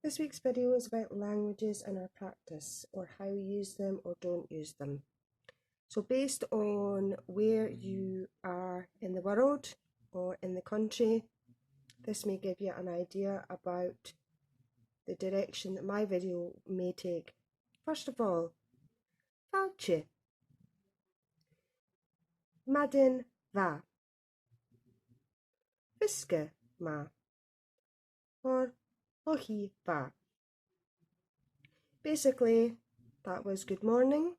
This week's video is about languages and our practice, or how we use them or don't use them. So based on where you are in the world or in the country, this may give you an idea about the direction that my video may take. First of all, falche. Madin va. Fiske ma. Or lohi va. Basically, that was good morning,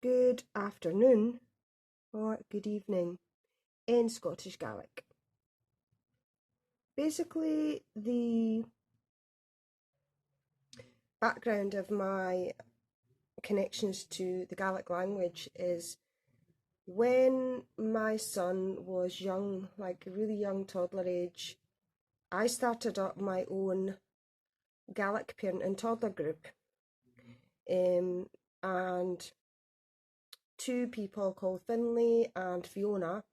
good afternoon, or good evening in Scottish Gaelic. Basically, the background of my connections to the Gaelic language is when my son was young, like a really young toddler age, I started up my own Gaelic parent and toddler group, and two people called Finlay and Fiona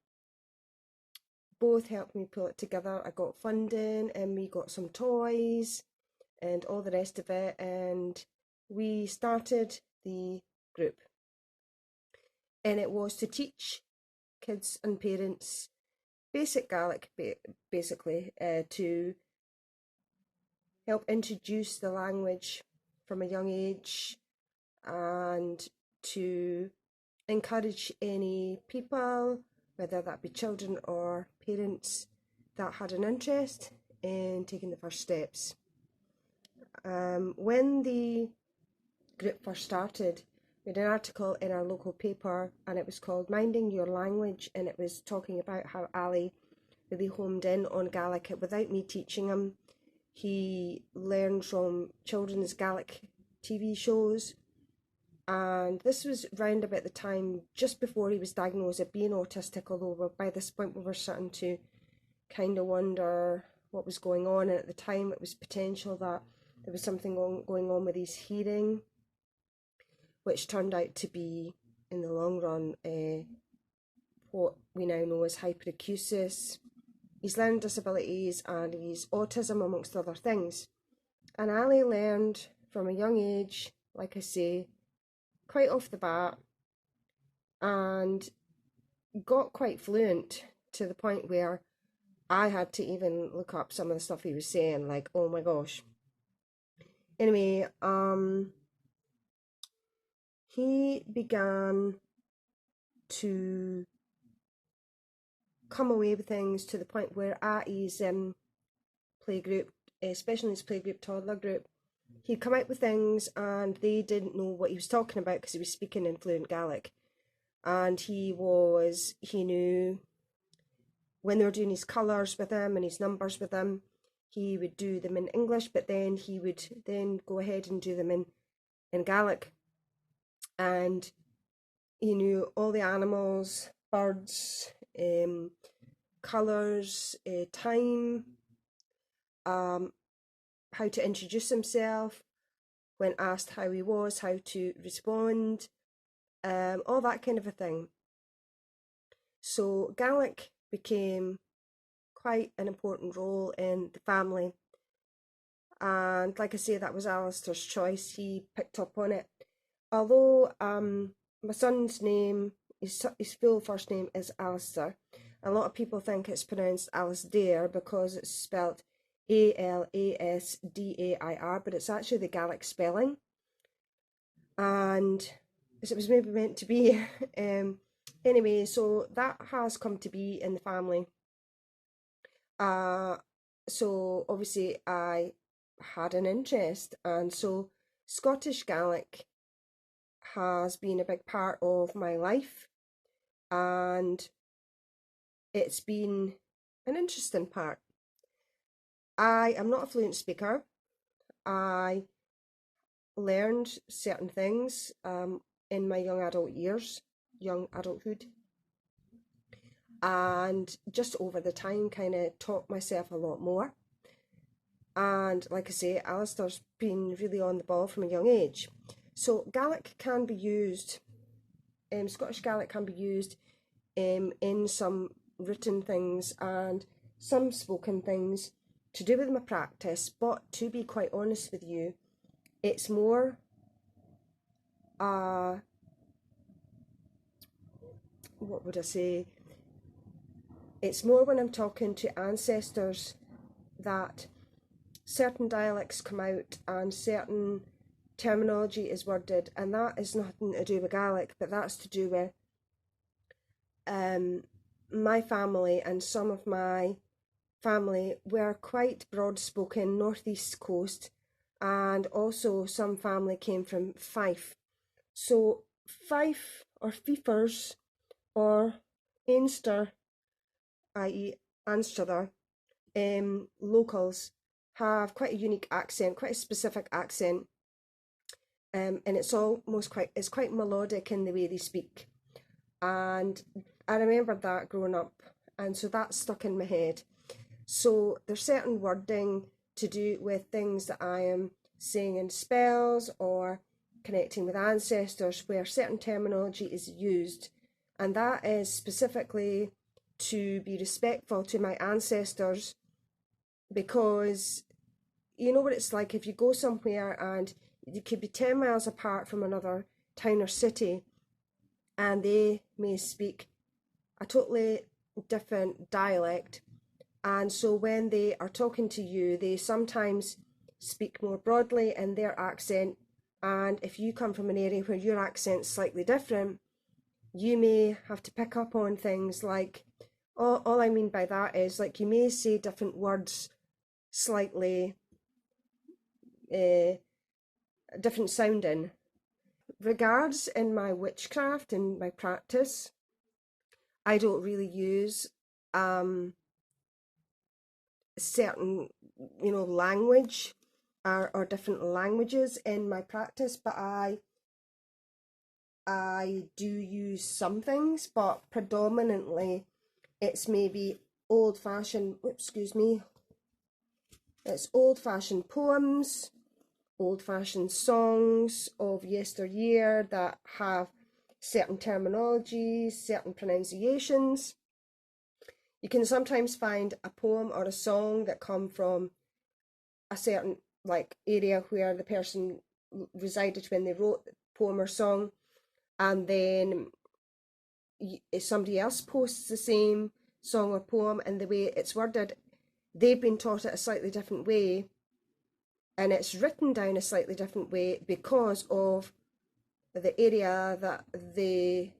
both helped me pull it together. I got funding and we got some toys and all the rest of it, and we started the group, and it was to teach kids and parents basic Gaelic, basically, to help introduce the language from a young age and to encourage any people, whether that be children or parents, that had an interest in taking the first steps. When the group first started, we had an article in our local paper and it was called Minding Your Language, and it was talking about how Ali really homed in on Gaelic without me teaching him. He learned from children's Gaelic TV shows, and this was round about the time just before he was diagnosed as being autistic, although by this point we were starting to kind of wonder what was going on, and at the time it was potential that there was something going on with his hearing, which turned out to be, in the long run, what we now know as hyperacusis, his learning disabilities and his autism, amongst other things. And Ali learned from a young age, like I say, quite off the bat, and got quite fluent to the point where I had to even look up some of the stuff he was saying, like, oh my gosh. Anyway, he began to come away with things to the point where at his playgroup, especially his playgroup toddler group, he'd come out with things and they didn't know what he was talking about because he was speaking in fluent Gaelic. And he knew when they were doing his colours with him and his numbers with him, he would do them in English, but then he would then go ahead and do them in Gaelic. And he knew all the animals, birds, colours, time, how to introduce himself, when asked how he was, how to respond, all that kind of a thing. So Gaelic became quite an important role in the family, and like I say, that was Alistair's choice. He picked up on it. Although my son's name, his full first name is Alistair, a lot of people think it's pronounced Alasdair because it's spelled Alasdair, but it's actually the Gaelic spelling, and it was maybe meant to be. Anyway, so that has come to be in the family. So obviously I had an interest, and so Scottish Gaelic has been a big part of my life, and it's been an interesting part. I am not a fluent speaker. I learned certain things in my young adulthood, and just over the time kind of taught myself a lot more. And like I say, Alistair's been really on the ball from a young age. So Gaelic can be used, Scottish Gaelic can be used in some written things and some spoken things to do with my practice, but to be quite honest with you, it's more what would I say? It's more when I'm talking to ancestors that certain dialects come out and certain terminology is worded, and that is nothing to do with Gaelic, but that's to do with my family, and some of my family were quite broad spoken northeast coast, and also some family came from Fife. So Fife or Fifers or Einster, i.e. Anstruther, locals have quite a unique accent, quite a specific accent, and it's quite melodic in the way they speak. And I remember that growing up, and so that stuck in my head. So there's certain wording to do with things that I am saying in spells or connecting with ancestors where certain terminology is used, and that is specifically to be respectful to my ancestors, because you know what it's like if you go somewhere and you could be 10 miles apart from another town or city and they may speak a totally different dialect, and so when they are talking to you they sometimes speak more broadly in their accent, and if you come from an area where your accent's slightly different, you may have to pick up on things like, all I mean by that is, like, you may say different words slightly different sounding. Regards in my witchcraft and my practice, I don't really use certain, language or different languages in my practice, but I do use some things, but predominantly it's maybe old-fashioned, it's old-fashioned poems, old-fashioned songs of yesteryear that have certain terminologies, certain pronunciations. You can sometimes find a poem or a song that come from a certain area where the person resided when they wrote the poem or song, and then if somebody else posts the same song or poem, and the way it's worded, they've been taught it a slightly different way, and it's written down a slightly different way because of the area that they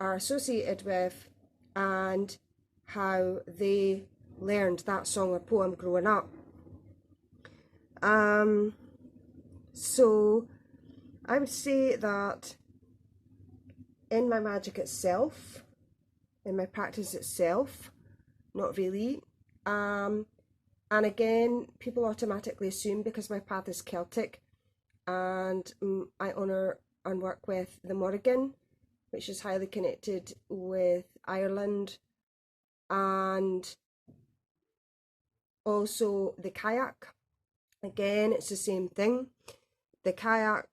are associated with and how they learned that song or poem growing up. So I would say that in my magic itself, in my practice itself, not really. And again, people automatically assume, because my path is Celtic and I honour and work with the Morrigan, which is highly connected with Ireland, and also the kayak. Again, it's the same thing. The kayak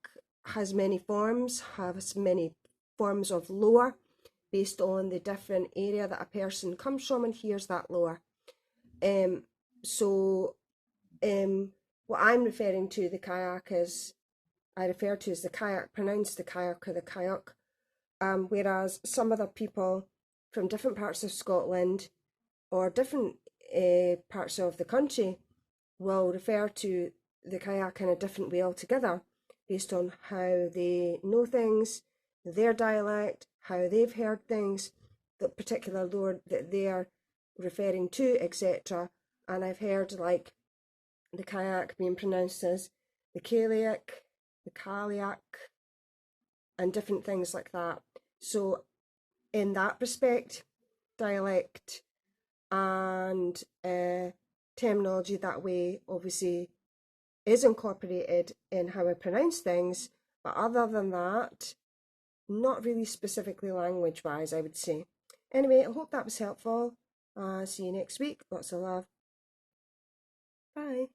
has many forms of lore based on the different area that a person comes from and hears that lore. What I'm referring to, the kayak, is I refer to as the kayak, pronounced the kayak or the kayak, whereas some other people from different parts of Scotland or different parts of the country will refer to the kayak in a different way altogether, based on how they know things, their dialect, how they've heard things, the particular lore that they're referring to, etc. And I've heard the kayak being pronounced as the Kaliak, the Kaliak, and different things like that. So in that respect, dialect and terminology that way obviously is incorporated in how I pronounce things, but other than that, not really specifically language wise, I would say. Anyway, I hope that was helpful. See you next week. Lots of love. Bye.